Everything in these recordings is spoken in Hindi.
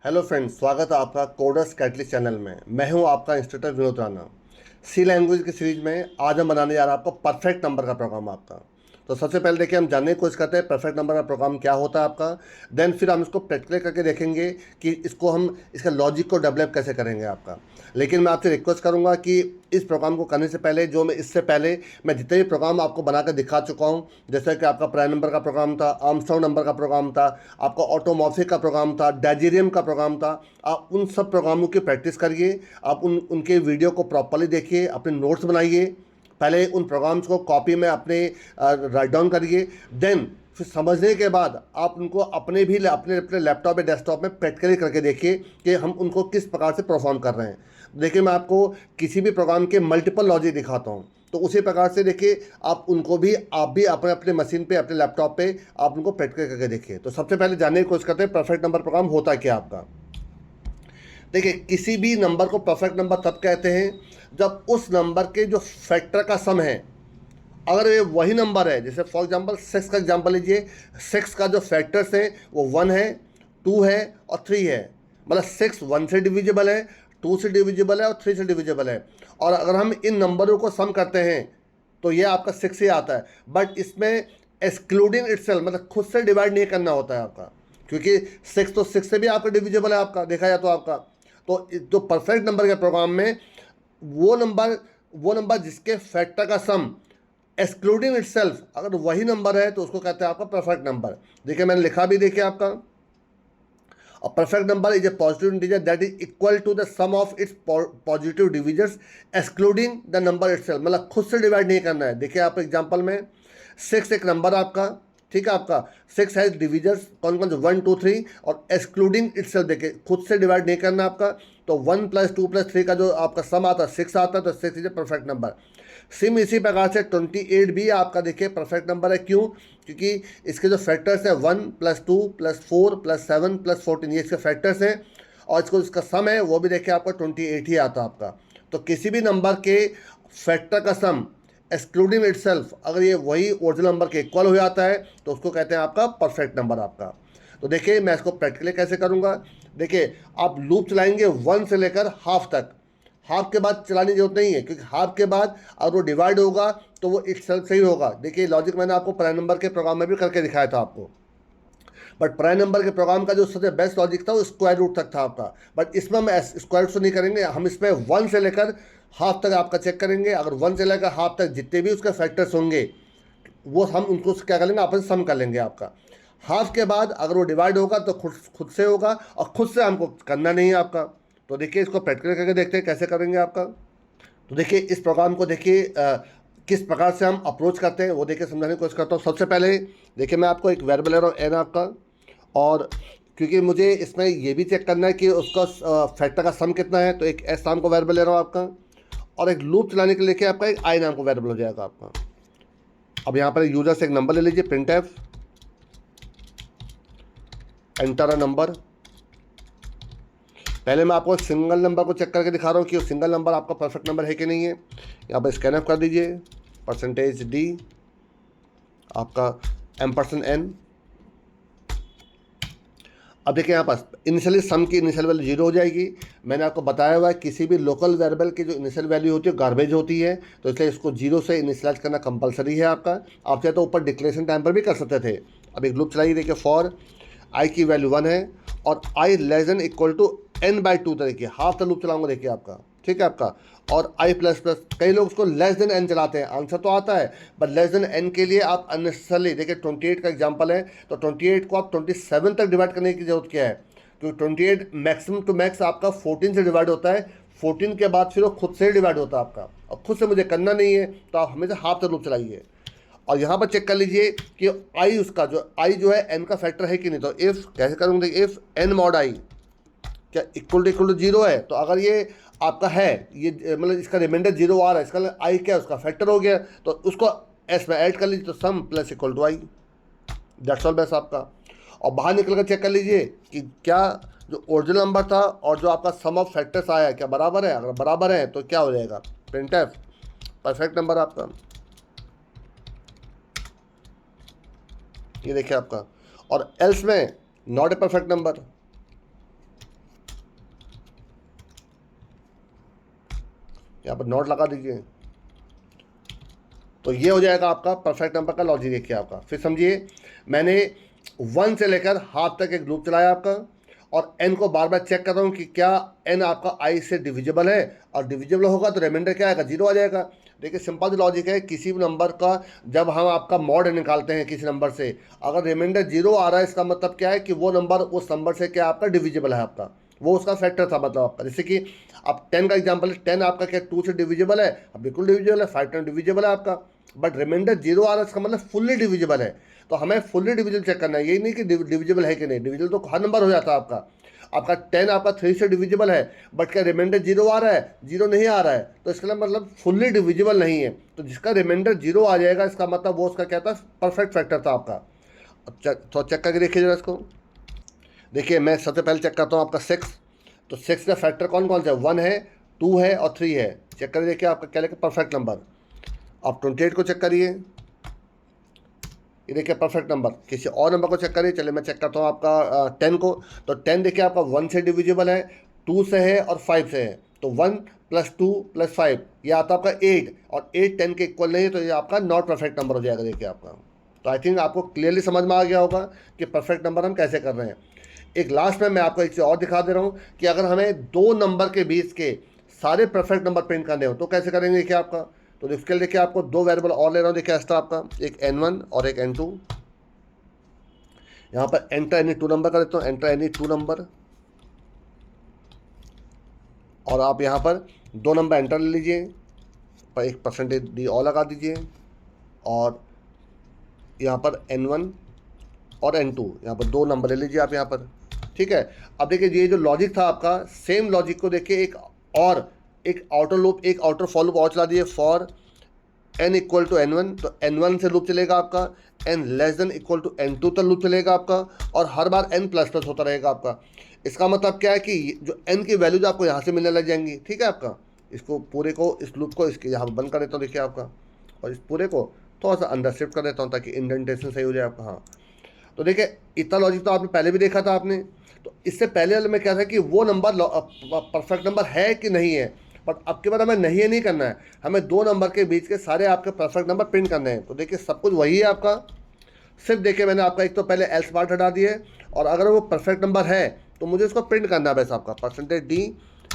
हेलो फ्रेंड्स, स्वागत है आपका कोडर्स कैटलिस्ट चैनल में। मैं हूं आपका इंस्ट्रक्टर विनोद राणा। सी लैंग्वेज की सीरीज में आज हम बनाने जा रहे हैं आपको परफेक्ट नंबर का प्रोग्राम आपका। तो सबसे पहले देखिए, हम जानने की कोशिश करते हैं परफेक्ट नंबर का प्रोग्राम क्या होता है आपका। देन फिर हम इसको प्रैक्टिकल करके देखेंगे कि इसको हम इसका लॉजिक को डेवलप कैसे करेंगे आपका। लेकिन मैं आपसे रिक्वेस्ट करूंगा कि इस प्रोग्राम को करने से पहले जो मैं इससे पहले मैं जितने भी प्रोग्राम आपको बनाकर दिखा चुका हूं, जैसे कि आपका प्राइम नंबर का प्रोग्राम था, आर्मस्ट्रांग नंबर का प्रोग्राम था, आपका ऑटोमॉर्फिक का प्रोग्राम था, डायजेरियम का प्रोग्राम था, आप उन सब प्रोग्रामों की प्रैक्टिस करिए। आप उनके वीडियो को प्रॉपरली देखिए, अपने नोट्स बनाइए, पहले उन प्रोग्राम्स को कॉपी में अपने राइट डाउन करिए। देन फिर समझने के बाद आप उनको अपने भी अपने अपने लैपटॉप या डेस्कटॉप में प्रैक्टिकली करके देखिए कि हम उनको किस प्रकार से परफॉर्म कर रहे हैं। देखिए, मैं आपको किसी भी प्रोग्राम के मल्टीपल लॉजिक दिखाता हूँ, तो उसी प्रकार से देखिए आप भी अपने अपने मशीन पे, अपने लैपटॉप पे आप उनको प्रैक्टिकल करके देखिए। तो सबसे पहले जानने की कोशिश करते हैं परफेक्ट नंबर प्रोग्राम होता क्या आपका। देखिए, किसी भी नंबर को परफेक्ट नंबर तब कहते हैं जब उस नंबर के जो फैक्टर का सम है, अगर ये वही नंबर है, जैसे फॉर एग्जांपल सिक्स का एग्जांपल लीजिए। सिक्स का जो फैक्टर्स हैं वो वन है, टू है और थ्री है। मतलब सिक्स वन से डिविजिबल है, टू से डिविजिबल है और थ्री से डिविजिबल है। और अगर हम इन नंबरों को सम करते हैं तो ये आपका सिक्स ही आता है। बट इसमें एक्सक्लूडिंग इटसेल्फ, मतलब खुद से डिवाइड नहीं करना होता है आपका, क्योंकि सिक्स तो सिक्स से भी आपका डिविजिबल है आपका, देखा जाए तो आपका। तो जो परफेक्ट नंबर के प्रोग्राम में वो नंबर जिसके फैक्टर का सम एक्सक्लूडिंग इटसेल्फ अगर वही नंबर है तो उसको कहते हैं आपका परफेक्ट नंबर। देखिए, मैंने लिखा भी, देखिए आपका, और perfect number is a positive integer that is equal to the sum of its positive divisors excluding the number itself. मतलब खुद से डिवाइड नहीं करना है। देखिए आप एग्जांपल में, सिक्स एक नंबर आपका, ठीक है आपका, सिक्स हैज डिविजर्स कौन कौन से, वन टू थ्री, और एक्सक्लूडिंग इटसेल्फ देखिए खुद से डिवाइड नहीं करना आपका। तो one plus two plus three का जो आपका सम आता है सिक्स आता है, तो six is a perfect number. SIM इसी प्रकार से 28 भी आपका देखिए परफेक्ट नंबर है। क्यों? क्योंकि इसके जो फैक्टर्स हैं, one plus two plus four plus seven plus 14, ये इसके फैक्टर्स हैं। और इसको इसका सम है वो भी देखिए आपका 28 ही आता है आपका। तो किसी भी नंबर के फैक्टर का सम एक्सक्लूडिंग इटसेल्फ अगर ये वही ओरिजिनल नंबर के इक्वल हो जाता है तो उसको कहते हैं आपका परफेक्ट नंबर आपका। तो देखिए मैं इसको प्रैक्टिकली कैसे करूँगा। देखिए, आप लूप चलाएंगे वन से लेकर हाफ तक। हाफ के बाद चलाने की जरूरत नहीं है, क्योंकि हाफ के बाद अगर वो डिवाइड होगा तो वो इटसेल्फ सही होगा। देखिए लॉजिक मैंने आपको प्राइम नंबर के प्रोग्राम में भी करके दिखाया था आपको। बट प्राइम नंबर के प्रोग्राम का जो सबसे बेस्ट लॉजिक था वो स्क्वायर रूट तक था आपका। बट इसमें हम स्क्वायर रूट से नहीं करेंगे, हम इसमें वन से लेकर हाफ तक आपका चेक करेंगे। अगर वन से लेकर हाफ तक जितने भी उसके फैक्टर्स होंगे वो हम उनको क्या कर लेंगे, आपस सम कर लेंगे आपका। हाफ के बाद अगर वो डिवाइड होगा तो खुद खुद से होगा, और खुद से हमको करना नहीं है आपका। तो देखिए इसको प्रैक्टिकल करके देखते हैं कैसे करेंगे आपका। तो देखिए इस प्रोग्राम को देखिए किस प्रकार से हम अप्रोच करते हैं वो देखिए समझाने की कोशिश करता हूँ। सबसे पहले देखिए मैं आपको एक वेरिएबल ले रहा हूँ एन आपका, और क्योंकि मुझे इसमें ये भी चेक करना है कि उसका फैक्टर का सम कितना है, तो एक एस नाम को वेरिएबल ले रहा हूँ आपका, और एक लूप चलाने के लिए लेके आपका एक आई नाम को वेरिएबल हो जाएगा आपका। अब यहाँ पर यूजर से एक नंबर ले लीजिए, print F enter a number. पहले मैं आपको सिंगल नंबर को चेक करके दिखा रहा हूँ कि वो सिंगल नंबर आपका परफेक्ट नंबर है कि नहीं है। यहाँ पर स्कैन ऑफ कर दीजिए, परसेंटेज डी आपका M%N। अब देखिए यहाँ पास इनिशियली सम की इनिशियल वैल्यू जीरो हो जाएगी। मैंने आपको बताया हुआ है किसी भी लोकल वेरिएबल की जो इनिशियल वैल्यू होती है गार्बेज होती है, तो इसलिए इसको जीरो से इनिशियलाइज करना कंपलसरी है आपका। आप चाहे तो ऊपर डिक्लेरेशन टाइम पर भी कर सकते थे। अब एक लूप चलाइए, देखिए फॉर आई की वैल्यू वन है और i less than equal to n/2 तरीके हाफ तक लूप चलाऊंगा देखिए आपका, ठीक है आपका। और आई प्लस प्लस, कई लोग उसको लेस देन n चलाते हैं, आंसर तो आता है बट लेस देन n के लिए आप अननेसेसरली, देखिए 28 का एग्जांपल है, तो 28 को आप 27 तक डिवाइड करने की जरूरत क्या है, क्योंकि 28 मैक्सिमम टू मैक्स आपका 14 से डिवाइड होता है। 14 के बाद फिर वो खुद से डिवाइड होता है आपका, और खुद से मुझे करना नहीं है तो आप हमेशा हाफ तक लूप चलाइए। और यहाँ पर चेक कर लीजिए कि आई उसका जो आई जो है n का फैक्टर है कि नहीं। तो इफ़ कैसे करूँगा, इफ़ n मॉड आई क्या इक्वल टू जीरो है, तो अगर ये आपका है, ये मतलब इसका रिमाइंडर जीरो आ रहा है, इसका आई क्या है, उसका फैक्टर हो गया, तो उसको एस में ऐड कर लीजिए, तो sum plus equal to i, that's all best आपका। और बाहर निकल कर चेक कर लीजिए कि क्या जो ओरिजिनल नंबर था और जो आपका सम ऑफ फैक्टर्स आया क्या बराबर है। अगर बराबर है तो क्या हो जाएगा, प्रिंट एफ परफेक्ट नंबर आपका। ये देखिए आपका, और एल्स में नॉट ए परफेक्ट नंबर। यहाँ पर नॉट लगा दीजिए। तो ये हो जाएगा आपका परफेक्ट नंबर का लॉजिक। देखिए आपका, फिर समझिए, मैंने 1 से लेकर हाफ तक एक लूप चलाया आपका, और n को बार बार चेक कर रहा हूँ कि क्या n आपका i से डिविजिबल है, और डिविजिबल होगा तो रिमाइंडर क्या आएगा, 0 आ जाएगा। देखिए सिंपल लॉजिक है, किसी भी नंबर का जब हम आपका मॉड निकालते हैं किसी नंबर से, अगर रिमाइंडर 0 आ रहा है, इसका मतलब क्या है कि वो नंबर उस नंबर से क्या आपका डिविजिबल है, आपका वो उसका फैक्टर था मतलब आपका। जैसे कि अब 10 का एग्जाम्पल है, 10 आपका क्या 2 से डिविजिबल है, अब बिल्कुल डिविजिबल है, 5 टाइम डिविजिबल है आपका, बट रिमाइंडर 0 आ रहा है, इसका मतलब फुल्ली डिविजिबल है। तो हमें फुल्ली डिविजिबल चेक करना है, यही नहीं कि डिविजिबल है कि नहीं, डिविजिबल तो हर नंबर हो जाता है आपका। आपका 10 आपका 3 से डिविजिबल है, बट क्या रिमाइंडर 0 आ रहा है, 0 नहीं आ रहा है, तो इसका मतलब फुल्ली डिविजिबल नहीं है। तो जिसका रिमाइंडर 0 आ जाएगा, इसका मतलब वो उसका क्या था, परफेक्ट फैक्टर था आपका। तो चेक करके देखिए जरा इसको। देखिए मैं सबसे पहले चेक करता हूँ आपका 6, तो 6 का फैक्टर कौन कौन सा है, 1 है, 2 है और 3 है। चेक कर देखिए आपका क्या लेकर परफेक्ट नंबर। आप 28 को चेक करिए, ये देखिए परफेक्ट नंबर। किसी और नंबर को चेक करिए, चलिए मैं चेक करता हूँ आपका 10 को। तो 10 देखिए आपका 1 से डिविजिबल है, 2 से है और 5 से है, तो 1 + 2 + 5 ये आता है आपका 8, और 8 10 के इक्वल नहीं है, तो ये आपका नॉट परफेक्ट नंबर हो जाएगा। देखिए आपका, तो आई थिंक आपको क्लियरली समझ में आ गया होगा कि परफेक्ट नंबर हम कैसे कर रहे हैं। एक लास्ट में मैं आपको एक चीज़ और दिखा दे रहा हूँ कि अगर हमें 2 नंबर के बीच के सारे परफेक्ट नंबर प्रिंट करने हो तो कैसे करेंगे। देखिए आपका, तो इसके लिए देखिए आपको 2 वेरिएबल और ले रहा हूँ। देखिए एक्स्ट्रा आपका, एक n1 और एक n2। यहाँ पर एंटर एनी 2 नंबर कर देता हूँ, एंटर एनी 2 नंबर, और आप यहाँ पर 2 नंबर एंटर ले लीजिए, पर एक %d और लगा दीजिए, और यहाँ पर n1 और n2 यहाँ पर 2 नंबर ले लीजिए आप यहाँ पर, ठीक है। अब देखिए ये जो लॉजिक था आपका, सेम लॉजिक को देखिए एक आउटर लूप, एक आउटर फॉर लूप और चला दिए, फॉर n = n1, तो n1 से लूप चलेगा आपका, n <= n2 तक लूप चलेगा आपका, और हर बार n++ होता रहेगा आपका। इसका मतलब क्या है कि जो n की वैल्यूज आपको यहाँ से मिलने लग जाएंगी, ठीक है आपका। इसको पूरे को, इस लूप को इसके यहाँ बंद कर देता हूँ देखिए आपका, और इस पूरे को थोड़ा सा अंदर शिफ्ट कर देता हूँ ताकि इंडेंटेशन सही हो जाए आपका। हाँ, तो देखिए इतना लॉजिक तो आपने पहले भी देखा था आपने। तो इससे पहले वाले में क्या था कि वो नंबर परफेक्ट नंबर है कि नहीं है, बट अब के बाद हमें नहीं करना है, हमें 2 नंबर के बीच के सारे आपके परफेक्ट नंबर प्रिंट करने हैं। तो देखिए सब कुछ वही है आपका, सिर्फ देखिए मैंने आपका एक तो पहले एल्स पार्ट हटा दिए, और अगर वो परफेक्ट नंबर है तो मुझे इसको प्रिंट करना है बस आपका, %d,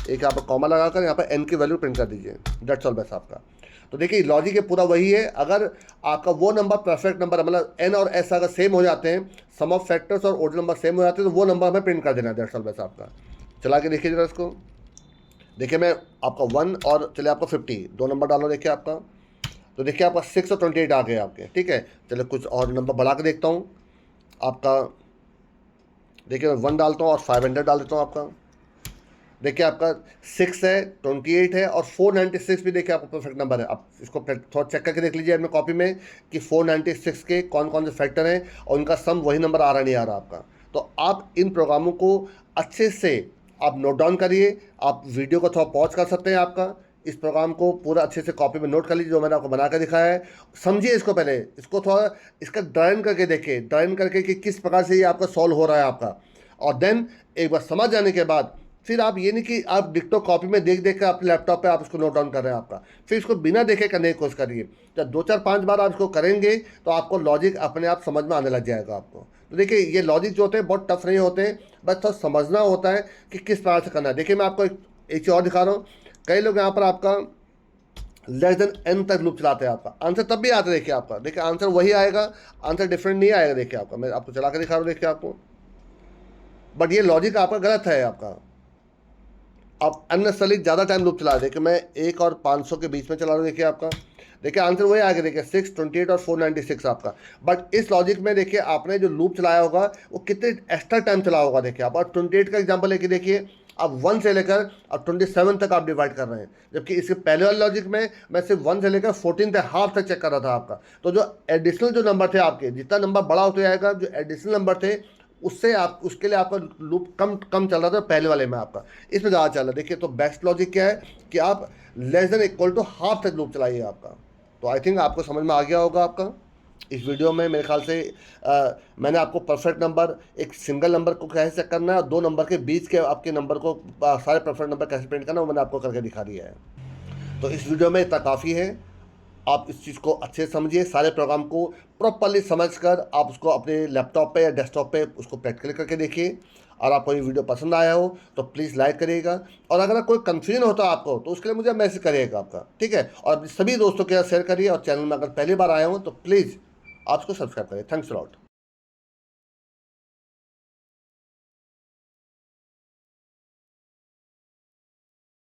एक यहाँ पर कॉमा लगाकर यहाँ पर n की वैल्यू प्रिंट कर दीजिए, दैट्स ऑल बस आपका। तो देखिए लॉजिक पूरा वही है। अगर आपका वो नंबर परफेक्ट नंबर मतलब n और s अगर सेम हो जाते हैं, सम ऑफ फैक्टर्स और ओड नंबर सेम हो जाते हैं, तो वो नंबर हमें प्रिंट कर देना है, दैट्स ऑल बस आपका। चला के देखिए जरा इसको। देखिए मैं आपका 1 और चलिए आपका 50 2 नंबर डालो देखिए आपका, तो देखिए आपका 6 और 28 आ गए आपके, ठीक है। चलिए कुछ और नंबर बढ़ा के देखता हूँ आपका। देखिए मैं 1 डालता हूँ और 500 डाल देता हूँ आपका। देखिए आपका 6 है, 28 है और 496 भी देखिए आपका परफेक्ट नंबर है। आप इसको थोड़ा चेक करके देख लीजिए अपने कॉपी में कि 496 के कौन कौन से फैक्टर हैं और उनका सम वही नंबर आ रहा नहीं आ रहा आपका। तो आप इन प्रोग्रामों को अच्छे से आप नोट डाउन करिए। आप वीडियो को थोड़ा पॉज कर सकते हैं आपका, इस प्रोग्राम को पूरा अच्छे से कॉपी में नोट कर लीजिए जो मैंने आपको बना कर दिखाया है। समझिए इसको, पहले इसको थोड़ा इसका ड्राइन करके देखिए, ड्राइन करके कि किस प्रकार से ये आपका सॉल्व हो रहा है आपका। और देन एक बार समझ जाने के बाद फिर आप ये नहीं कि आप डिक्टो कॉपी में देख देख कर अपने लैपटॉप पे आप इसको नोट डाउन कर रहे हैं आपका, फिर इसको बिना देखे करने की कोशिश करिए। जब 2 4 5 बार आप इसको करेंगे तो आपको लॉजिक अपने आप समझ में आने लग जाएगा आपको। तो देखिए ये लॉजिक जो होते हैं बहुत टफ नहीं होते हैं, बस थोड़ा समझना होता है कि किस प्रकार से करना है। देखिए मैं आपको एक चीज़ और दिखा रहा हूँ। कई लोग यहाँ पर आपका n तक लूप चलाते हैं, आपका आंसर तब भी आता है। देखिए आपका, देखिए आंसर वही आएगा, आंसर डिफरेंट नहीं आएगा। देखिए आपका, मैं आपको चला कर दिखा रहा हूँ देखिए आपको, बट ये लॉजिक आपका गलत है आपका। आप अननेसेसरली ज़्यादा टाइम लूप चला, देखिए मैं 1 और 500 के बीच में चला रहा हूँ। देखिए आपका, देखिए आंसर वही आएगा। देखिए 6, 28 और 496 आपका। बट इस लॉजिक में देखिए आपने जो लूप चलाया होगा वो कितने एक्स्ट्रा टाइम चला होगा देखिए आप। और 28 का एग्जांपल लेके देखिए, अब 1 से लेकर अब 27 तक आप डिवाइड कर रहे हैं, जबकि इसके पहले वाले लॉजिक में मैं सिर्फ 1 से लेकर 14.5 तक चेक कर रहा था आपका। तो जो एडिशनल जो नंबर थे आपके, जितना नंबर बड़ा होता जाएगा, जो एडिशनल नंबर थे उससे आप उसके लिए आपका लूप कम चल रहा था पहले वाले में आपका, इसमें ज़्यादा चल रहा है। देखिए तो बेस्ट लॉजिक क्या है कि आप <= तक लूप चलाइए आपका। तो आई थिंक आपको समझ में आ गया होगा आपका। इस वीडियो में मेरे ख्याल से मैंने आपको परफेक्ट नंबर, एक सिंगल नंबर को कैसे चेक करना है और 2 नंबर के बीच के आपके नंबर को सारे परफेक्ट नंबर कैसे प्रिंट करना है वो मैंने आपको करके दिखा दिया है। तो इस वीडियो में इतना काफ़ी है। आप इस चीज़ को अच्छे से समझिए, सारे प्रोग्राम को प्रॉपरली समझकर आप उसको अपने लैपटॉप पे या डेस्कटॉप पे उसको प्रैक्टिकल करके देखिए। और आपको ये वीडियो पसंद आया हो तो प्लीज़ लाइक करिएगा, और अगर कोई कन्फ्यूजन होता है आपको तो उसके लिए मुझे मैसेज करिएगा आपका, ठीक है। और अपने सभी दोस्तों के साथ शेयर करिए, और चैनल में अगर पहली बार आए हो तो प्लीज़ आप उसको सब्सक्राइब करिए। Thanks a lot.